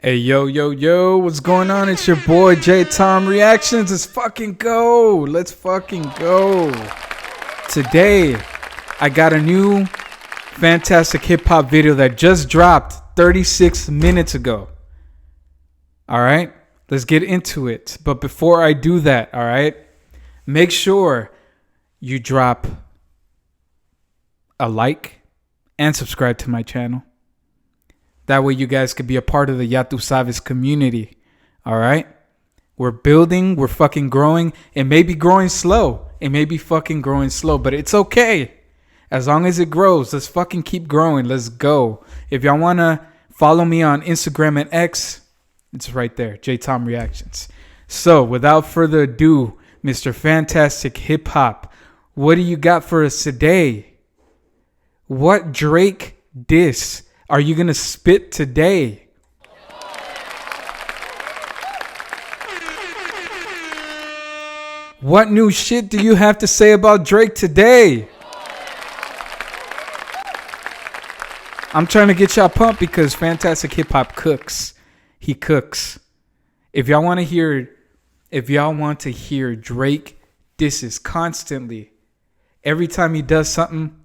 Hey, yo, yo, yo, what's going on? It's your boy, J Tom Reactions. Let's fucking go. Let's fucking go. Today, I got a new fantastic hip hop video that just dropped 36 minutes ago. All right, let's get into it. But before I do that, all right, make sure you drop a like and subscribe to my channel. That way you guys could be a part of the Ya Tu Sabes community. All right? We're building. We're fucking growing. It may be growing slow. It may be fucking growing slow. But it's okay. As long as it grows. Let's fucking keep growing. Let's go. If y'all want to follow me on Instagram and X, it's right there. J Tom Reactions. So without further ado, Mr. Fantastic Hip Hop, what do you got for us today? What Drake diss are you going to spit today? What new shit do you have to say about Drake today? I'm trying to get y'all pumped because Fantastic Hip Hop cooks. He cooks. If y'all want to hear Drake disses constantly, every time he does something,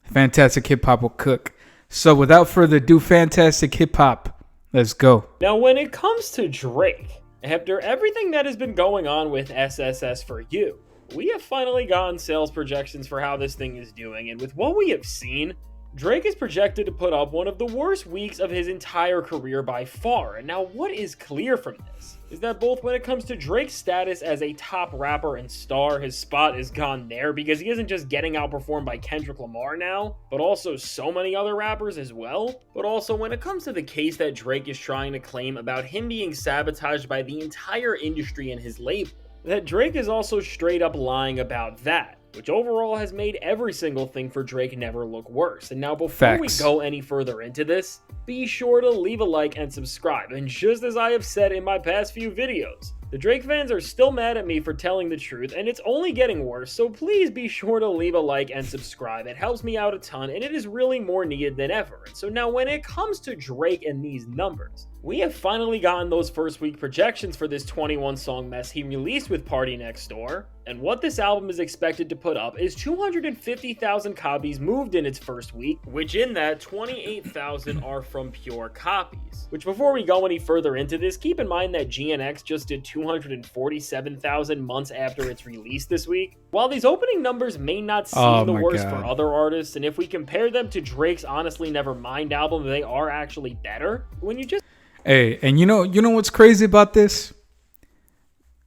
Fantastic Hip Hop will cook. So without further ado, Fantastic Hip Hop, let's go. Now, when it comes to Drake, after everything that has been going on with SSS for You, we have finally gotten sales projections for how this thing is doing, and with what we have seen, Drake is projected to put up one of the worst weeks of his entire career by far. And now what is clear from this is that both when it comes to Drake's status as a top rapper and star, his spot is gone there because he isn't just getting outperformed by Kendrick Lamar now, but also so many other rappers as well. But also when it comes to the case that Drake is trying to claim about him being sabotaged by the entire industry and his label, that Drake is also straight up lying about that, which overall has made every single thing for Drake never look worse. And now before we go any further into this, be sure to leave a like and subscribe. And just as I have said in my past few videos, the Drake fans are still mad at me for telling the truth, and it's only getting worse, so please be sure to leave a like and subscribe. It helps me out a ton, and it is really more needed than ever. And so now when it comes to Drake and these numbers, we have finally gotten those first week projections for this 21 song mess he released with Party Next Door, and what this album is expected to put up is 250,000 copies moved in its first week, which in that 28,000 are from pure copies. Which before we go any further into this, keep in mind that GNX just did 247,000 months after its release this week. While these opening numbers may not seem the worst for other artists, and if we compare them to Drake's Honestly Nevermind album, they are actually better. When you just Hey, and you know what's crazy about this?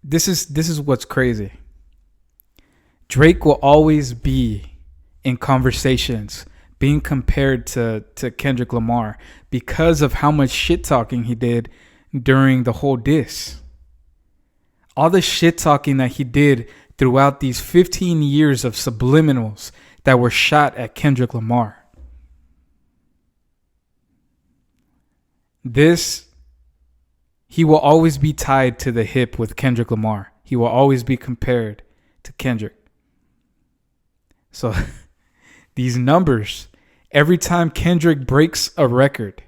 This is what's crazy. Drake will always be in conversations being compared to Kendrick Lamar because of how much shit talking he did during the whole diss. All the shit talking that he did throughout these 15 years of subliminals that were shot at Kendrick Lamar. He will always be tied to the hip with Kendrick Lamar. He will always be compared to Kendrick. So these numbers, every time Kendrick breaks a record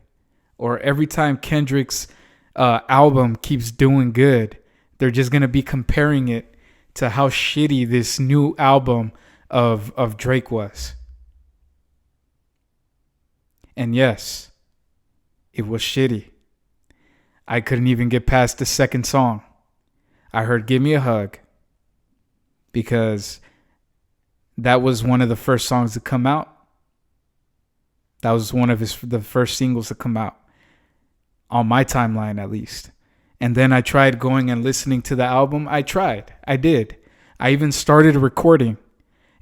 or every time Kendrick's album keeps doing good, they're just going to be comparing it to how shitty this new album of Drake was. And yes, it was shitty. I couldn't even get past the second song. I heard Give Me a Hug because that was one of the first songs to come out. That was one of the first singles to come out on my timeline, at least. And then I tried going and listening to the album. I did. I even started recording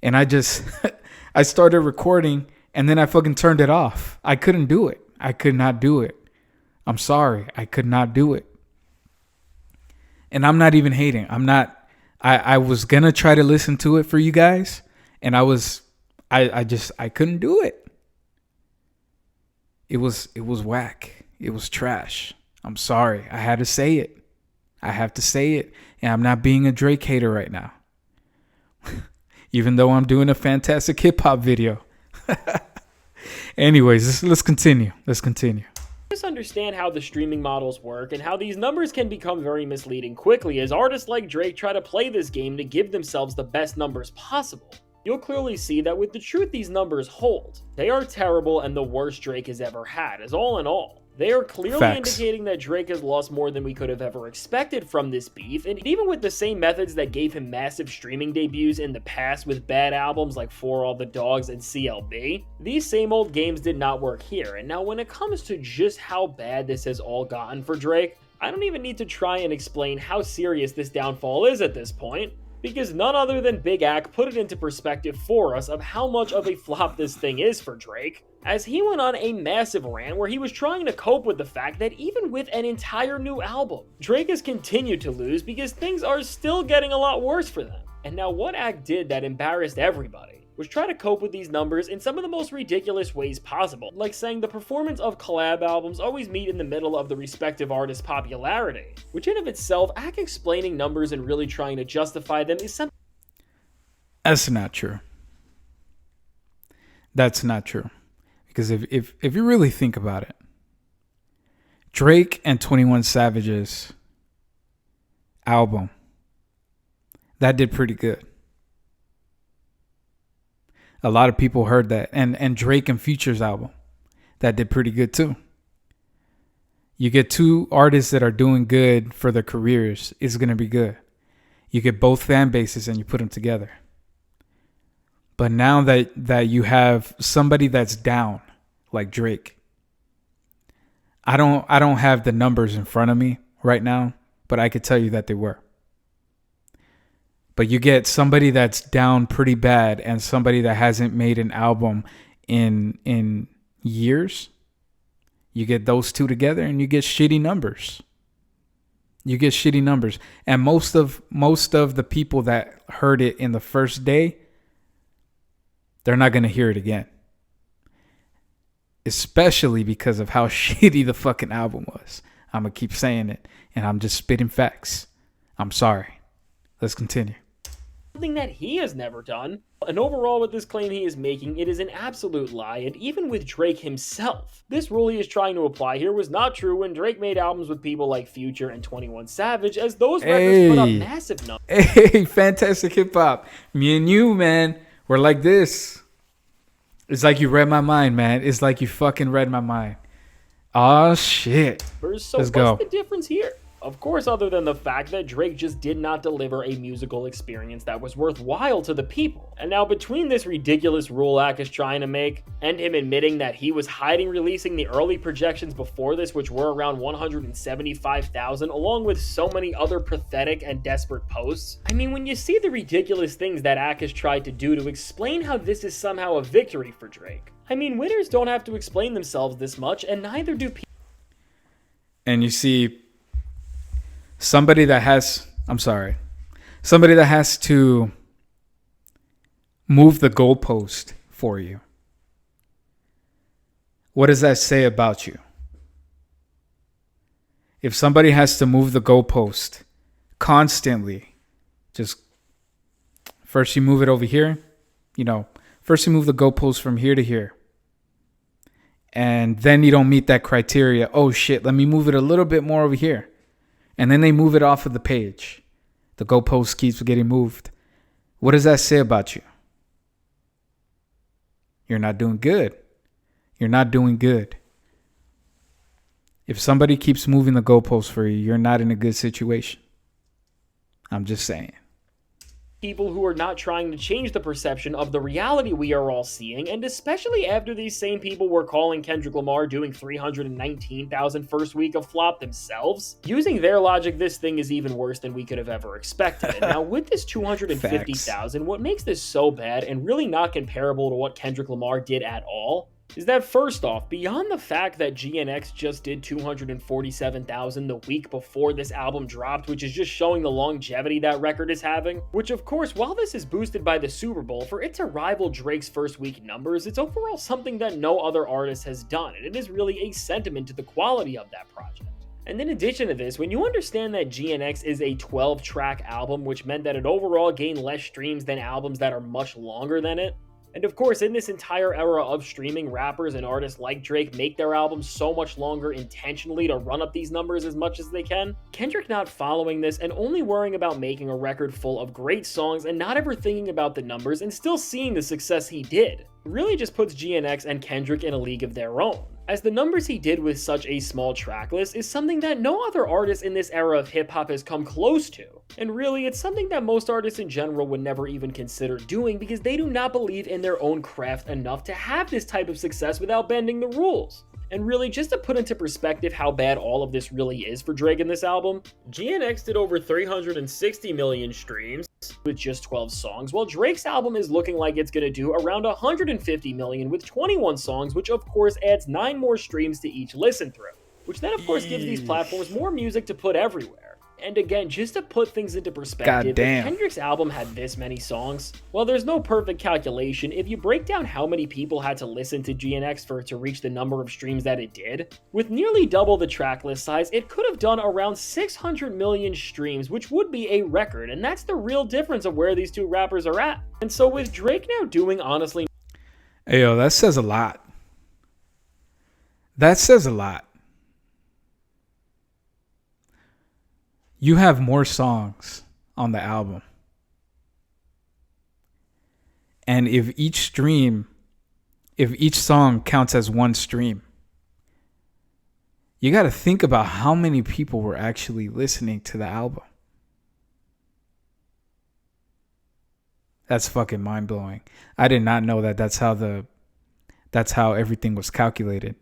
and I started recording and then I fucking turned it off. I couldn't do it. I could not do it. I'm sorry. I could not do it. And I'm not even hating. I was going to try to listen to it for you guys. And I couldn't do it. It was whack. It was trash. I'm sorry. I had to say it. I have to say it. And I'm not being a Drake hater right now. Even though I'm doing a fantastic hip hop video. Anyways, let's continue. Just understand how the streaming models work and how these numbers can become very misleading quickly as artists like Drake try to play this game to give themselves the best numbers possible. You'll clearly see that with the truth these numbers hold. They are terrible and the worst Drake has ever had, as all in all. They are clearly Facts. indicating that Drake has lost more than we could have ever expected from this beef, and even with the same methods that gave him massive streaming debuts in the past with bad albums like For All the Dogs and CLB, these same old games did not work here. And now when it comes to just how bad this has all gotten for Drake, I don't even need to try and explain how serious this downfall is at this point, because none other than Big Ak put it into perspective for us of how much of a flop this thing is for Drake, as he went on a massive rant where he was trying to cope with the fact that even with an entire new album, Drake has continued to lose because things are still getting a lot worse for them. And now what Ak did that embarrassed everybody was try to cope with these numbers in some of the most ridiculous ways possible, like saying the performance of collab albums always meet in the middle of the respective artist's popularity, which in of itself, Ak explaining numbers and really trying to justify them is something. That's not true. That's not true. Because if you really think about it, Drake and 21 Savage's album, that did pretty good. A lot of people heard that. And Drake and Future's album, that did pretty good too. You get two artists that are doing good for their careers, it's going to be good. You get both fan bases and you put them together. But now that you have somebody that's down, like Drake, I don't have the numbers in front of me right now, but I could tell you that they were. But you get somebody that's down pretty bad and somebody that hasn't made an album in years. You get those two together and you get shitty numbers. You get shitty numbers. And most of the people that heard it in the first day, they're not going to hear it again. Especially because of how shitty the fucking album was. I'm going to keep saying it. And I'm just spitting facts. I'm sorry. Let's continue. Something that he has never done. And overall with this claim he is making, it is an absolute lie, and even with Drake himself. This rule he is trying to apply here was not true when Drake made albums with people like Future and 21 Savage, as those records put up massive numbers. Hey, fantastic hip hop. Me and you, man, we're like this. It's like you read my mind, man. It's like you fucking read my mind. Oh, shit. So let's go. What's the difference here? Of course, other than the fact that Drake just did not deliver a musical experience that was worthwhile to the people. And now between this ridiculous rule Ak is trying to make, and him admitting that he was hiding releasing the early projections before this, which were around 175,000, along with so many other pathetic and desperate posts. I mean, when you see the ridiculous things that Ak has tried to do to explain how this is somehow a victory for Drake. I mean, winners don't have to explain themselves this much, and neither do people. And you see, somebody that has to move the goalpost for you. What does that say about you? If somebody has to move the goalpost constantly, just first you move it over here, first you move the goalpost from here to here. And then you don't meet that criteria. Oh shit, let me move it a little bit more over here. And then they move it off of the page. The goalpost keeps getting moved. What does that say about you? You're not doing good. You're not doing good. If somebody keeps moving the goalpost for you, you're not in a good situation. I'm just saying. People who are not trying to change the perception of the reality we are all seeing, and especially after these same people were calling Kendrick Lamar doing 319,000 first week of flop themselves. Using their logic, this thing is even worse than we could have ever expected. And now with this 250,000, what makes this so bad and really not comparable to what Kendrick Lamar did at all is that first off, beyond the fact that GNX just did 247,000 the week before this album dropped, which is just showing the longevity that record is having, which of course, while this is boosted by the Super Bowl, for it to rival Drake's first week numbers, it's overall something that no other artist has done, and it is really a sentiment to the quality of that project. And in addition to this, when you understand that GNX is a 12-track album, which meant that it overall gained less streams than albums that are much longer than it, And of course, in this entire era of streaming, rappers and artists like Drake make their albums so much longer intentionally to run up these numbers as much as they can. Kendrick not following this and only worrying about making a record full of great songs and not ever thinking about the numbers and still seeing the success he did really just puts GNX and Kendrick in a league of their own, as the numbers he did with such a small track list is something that no other artist in this era of hip-hop has come close to. And really, it's something that most artists in general would never even consider doing because they do not believe in their own craft enough to have this type of success without bending the rules. And really, just to put into perspective how bad all of this really is for Drake in this album, GNX did over 360 million streams with just 12 songs, while Drake's album is looking like it's going to do around 150 million with 21 songs, which of course adds 9 more streams to each listen through, which then of course gives these platforms more music to put everywhere. And again, just to put things into perspective, if Kendrick's album had this many songs, well, there's no perfect calculation. If you break down how many people had to listen to GNX for it to reach the number of streams that it did, with nearly double the track list size, it could have done around 600 million streams, which would be a record, and that's the real difference of where these two rappers are at. And so with Drake now doing honestly... Ayo, that says a lot. That says a lot. You have more songs on the album. And if each song counts as one stream, you got to think about how many people were actually listening to the album. That's fucking mind-blowing. I did not know that that's how everything was calculated.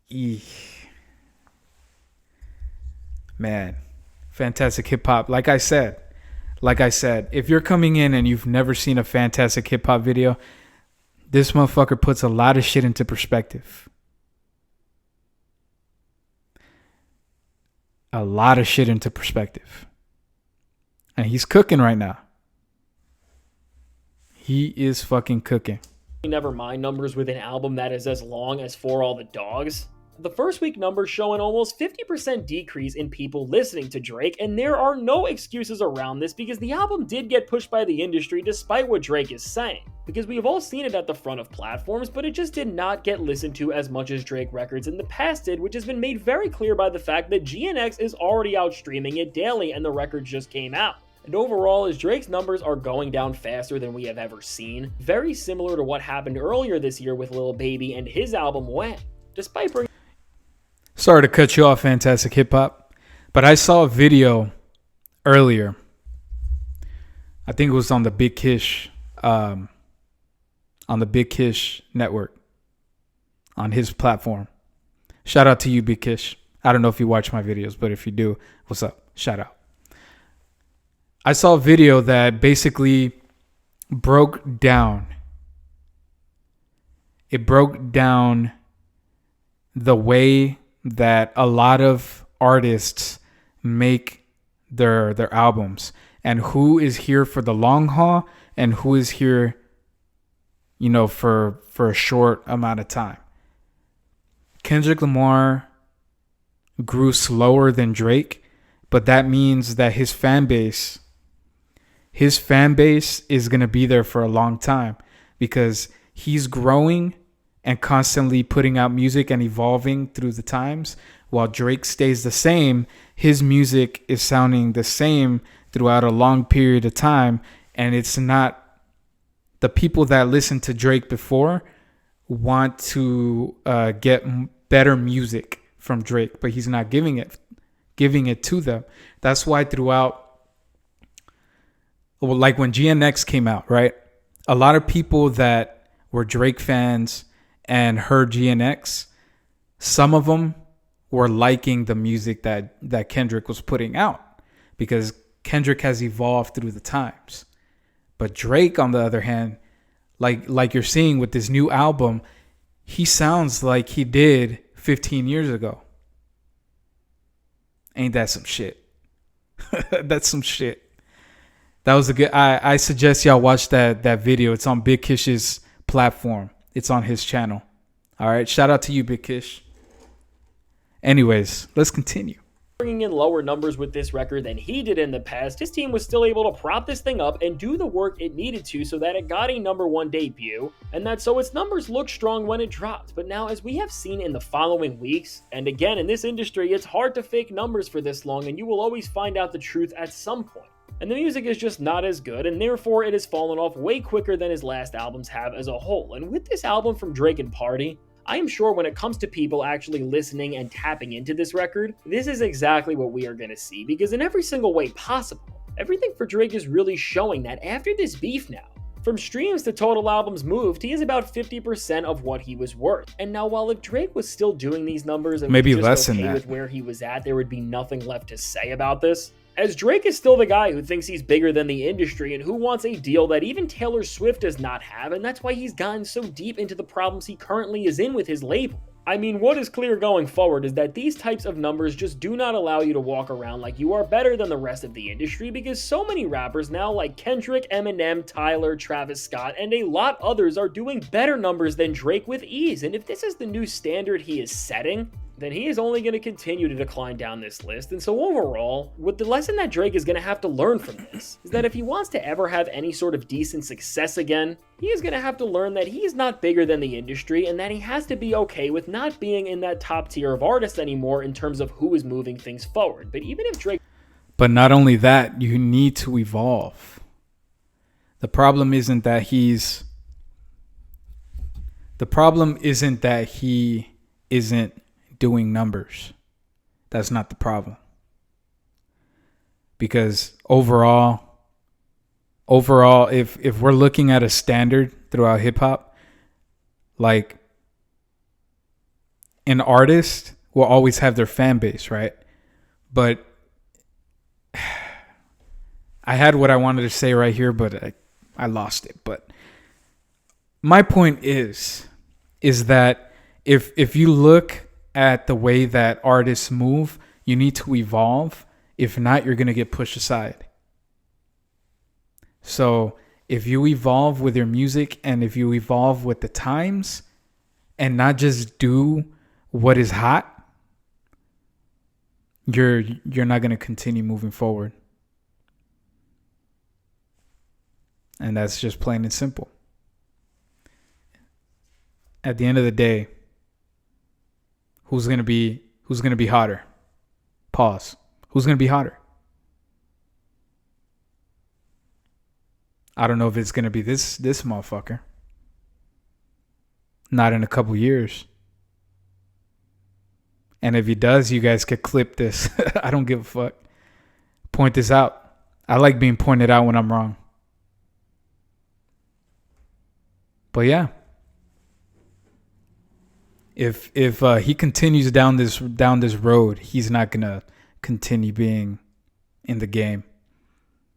Eesh. Man, fantastic hip hop. Like I said, if you're coming in and you've never seen a fantastic hip hop video, this motherfucker puts a lot of shit into perspective. A lot of shit into perspective. And he's cooking right now. He is fucking cooking. Never mind numbers with an album that is as long as For All the Dogs. The first week numbers show an almost 50% decrease in people listening to Drake, and there are no excuses around this because the album did get pushed by the industry despite what Drake is saying. Because we have all seen it at the front of platforms, but it just did not get listened to as much as Drake records in the past did, which has been made very clear by the fact that GNX is already out streaming it daily and the record just came out. And overall, as Drake's numbers are going down faster than we have ever seen, very similar to what happened earlier this year with Lil Baby and his album When. Despite bringing... Sorry to cut you off, Fantastic Hip Hop, but I saw a video earlier. I think it was on the Big Kish, network, on his platform. Shout out to you, Big Kish. I don't know if you watch my videos, but if you do, what's up? Shout out. I saw a video that basically broke down. It broke down the way that a lot of artists make their albums and who is here for the long haul and who is here, for a short amount of time. Kendrick Lamar grew slower than Drake, but that means that his fan base is going to be there for a long time because he's growing and constantly putting out music and evolving through the times, while Drake stays the same. His music is sounding the same throughout a long period of time, and it's not the people that listened to Drake before want to get better music from Drake, but he's not giving it to them. That's why throughout, like when GNX came out, right? A lot of people that were Drake fans and heard GNX, some of them were liking the music that Kendrick was putting out because Kendrick has evolved through the times. But Drake, on the other hand, like you're seeing with this new album, he sounds like he did 15 years ago. Ain't that some shit? That's some shit. That was a good... I suggest y'all watch that video. It's on Big Kish's platform. It's on his channel. All right. Shout out to you, Big Kish. Anyways, let's continue. bringing in lower numbers with this record than he did in the past, his team was still able to prop this thing up and do the work it needed to so that it got a #1 debut, and that so its numbers looked strong when it dropped. But now, as we have seen in the following weeks, and again in this industry, it's hard to fake numbers for this long, and you will always find out the truth at some point. And the music is just not as good, and therefore it has fallen off way quicker than his last albums have as a whole. And with this album from Drake and Party, I am sure when it comes to people actually listening and tapping into this record, this is exactly what we are going to see, because in every single way possible, everything for Drake is really showing that after this beef now, from streams to total albums moved, he is about 50% of what he was worth. And now, while if Drake was still doing these numbers and maybe was less just than okay that with where he was at, there would be nothing left to say about this. As Drake is still the guy who thinks he's bigger than the industry and who wants a deal that even Taylor Swift does not have, and that's why he's gotten so deep into the problems he currently is in with his label. I mean, what is clear going forward is that these types of numbers just do not allow you to walk around like you are better than the rest of the industry, because so many rappers now like Kendrick, Eminem, Tyler, Travis Scott, and a lot others are doing better numbers than Drake with ease. And if this is the new standard he is setting, then he is only going to continue to decline down this list. And so overall, what the lesson that Drake is going to have to learn from this is that if he wants to ever have any sort of decent success again, he is going to have to learn that he is not bigger than the industry, and that he has to be okay with not being in that top tier of artists anymore in terms of who is moving things forward. But even if Drake... But not only that, you need to evolve. The problem isn't that he isn't doing numbers. That's not the problem. Because overall, if we're looking at a standard throughout hip hop, like an artist will always have their fan base, right? But I had what I wanted to say right here, but I lost it. But my point is that if you look at the way that artists move, you need to evolve. If not, you're going to get pushed aside. So if you evolve with your music, and if you evolve with the times and not just do what is hot, you're not going to continue moving forward. And that's just plain and simple. At the end of the day, who's gonna be hotter? Pause. Who's gonna be hotter? I don't know if it's gonna be this motherfucker. Not in a couple years. And if he does, you guys could clip this. I don't give a fuck. Point this out. I like being pointed out when I'm wrong. But yeah. If he continues down this road, he's not gonna continue being in the game.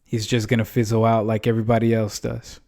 He's just gonna fizzle out like everybody else does.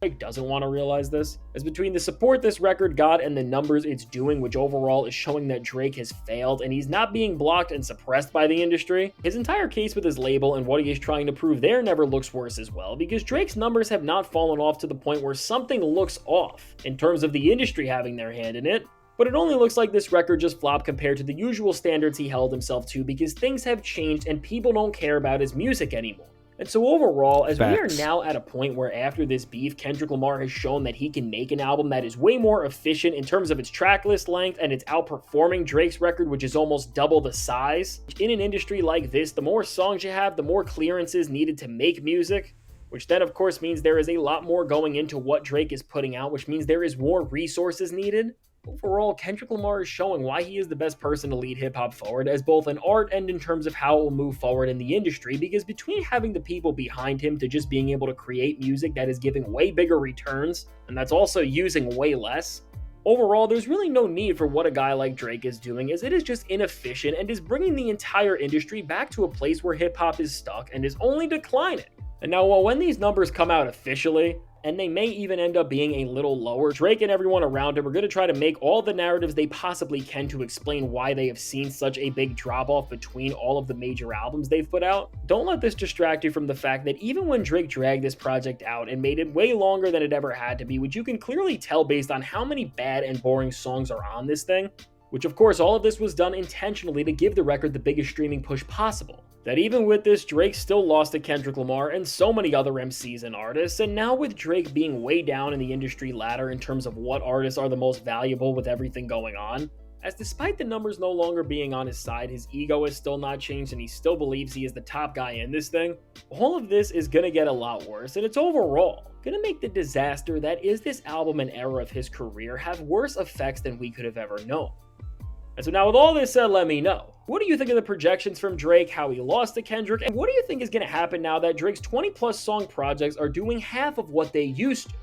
Drake doesn't want to realize this, as between the support this record got and the numbers it's doing, which overall is showing that Drake has failed and he's not being blocked and suppressed by the industry, his entire case with his label and what he is trying to prove there never looks worse as well, because Drake's numbers have not fallen off to the point where something looks off in terms of the industry having their hand in it. But it only looks like this record just flopped compared to the usual standards he held himself to, because things have changed and people don't care about his music anymore. And so overall, as we are now at a point where after this beef, Kendrick Lamar has shown that he can make an album that is way more efficient in terms of its track list length, and it's outperforming Drake's record, which is almost double the size. In an industry like this, the more songs you have, the more clearances needed to make music, which then of course means there is a lot more going into what Drake is putting out, which means there is more resources needed. Overall, Kendrick Lamar is showing why he is the best person to lead hip-hop forward, as both an art and in terms of how it will move forward in the industry, because between having the people behind him to just being able to create music that is giving way bigger returns, and that's also using way less, overall, there's really no need for what a guy like Drake is doing, as it is just inefficient and is bringing the entire industry back to a place where hip-hop is stuck and is only declining. And now, when these numbers come out officially, and they may even end up being a little lower, Drake and everyone around him are going to try to make all the narratives they possibly can to explain why they have seen such a big drop-off between all of the major albums they've put out. Don't let this distract you from the fact that even when Drake dragged this project out and made it way longer than it ever had to be, which you can clearly tell based on how many bad and boring songs are on this thing, which of course all of this was done intentionally to give the record the biggest streaming push possible. That even with this, Drake still lost to Kendrick Lamar and so many other MCs and artists, and now with Drake being way down in the industry ladder in terms of what artists are the most valuable with everything going on, as despite the numbers no longer being on his side, his ego has still not changed and he still believes he is the top guy in this thing, all of this is gonna get a lot worse, and it's overall gonna make the disaster that is this album and era of his career have worse effects than we could have ever known. And so now with all this said, let me know. What do you think of the projections from Drake, how he lost to Kendrick, and what do you think is going to happen now that Drake's 20+ song projects are doing half of what they used to?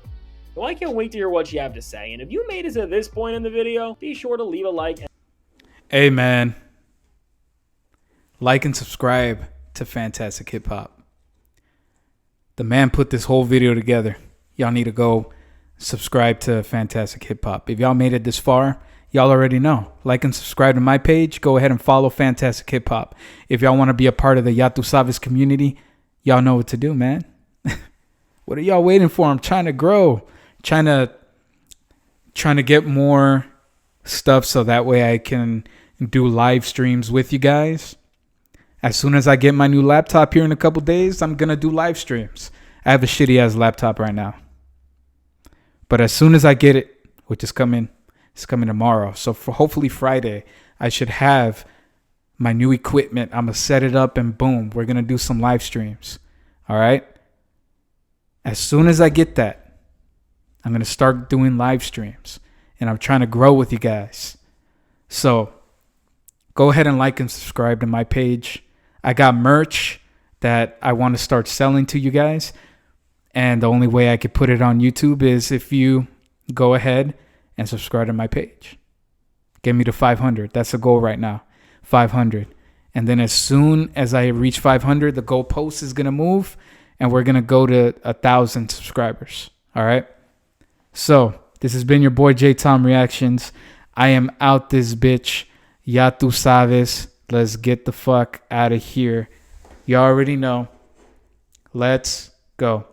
Well, I can't wait to hear what you have to say, and if you made it to this point in the video, be sure to leave a like. Hey man, like and subscribe to Fantastic Hip Hop. The man put this whole video together. Y'all need to go subscribe to Fantastic Hip Hop. If y'all made it this far, y'all already know. Like and subscribe to my page. Go ahead and follow Fantastic Hip Hop. If y'all want to be a part of the Ya Tu Sabes community, y'all know what to do, man. What are y'all waiting for? I'm trying to grow. Trying to get more stuff so that way I can do live streams with you guys. As soon as I get my new laptop here in a couple days, I'm going to do live streams. I have a shitty ass laptop right now. But as soon as I get it, which is coming, it's coming tomorrow. So for hopefully Friday, I should have my new equipment. I'm going to set it up and boom, we're going to do some live streams. All right. As soon as I get that, I'm going to start doing live streams and I'm trying to grow with you guys. So go ahead and like and subscribe to my page. I got merch that I want to start selling to you guys. And the only way I could put it on YouTube is if you go ahead and subscribe to my page. Get me to 500. That's the goal right now. 500. And then as soon as I reach 500, the goalpost is going to move and we're going to go to 1,000 subscribers. All right. So this has been your boy J Tom Reactions. I am out this bitch. Ya Tu Sabes. Let's get the fuck out of here. You already know. Let's go.